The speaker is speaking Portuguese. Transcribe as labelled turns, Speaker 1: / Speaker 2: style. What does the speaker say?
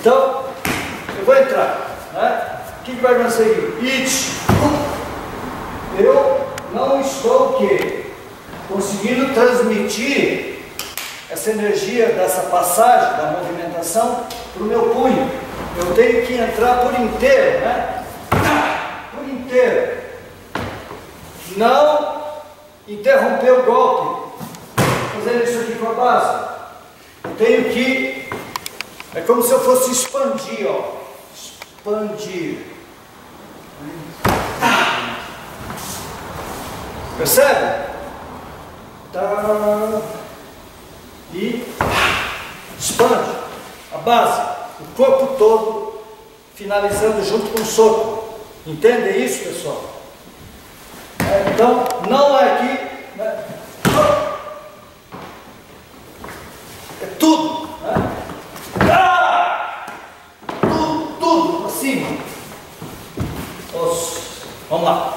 Speaker 1: Então, eu vou entrar, né? O que vai conseguir? It. Eu não estou o quê? Conseguindo transmitir essa energia dessa passagem, da movimentação, para o meu punho. Eu tenho que entrar por inteiro, né? Por inteiro. Não interromper o golpe. Fazendo isso aqui com a base. Eu tenho que... É como se eu fosse expandir, ó. Expandir. Percebe? Tá. E expande a base, o corpo todo, finalizando junto com o soco. Entendem isso, pessoal? Então, não é aqui, né? É tudo, né? Tudo para cima. Vamos lá.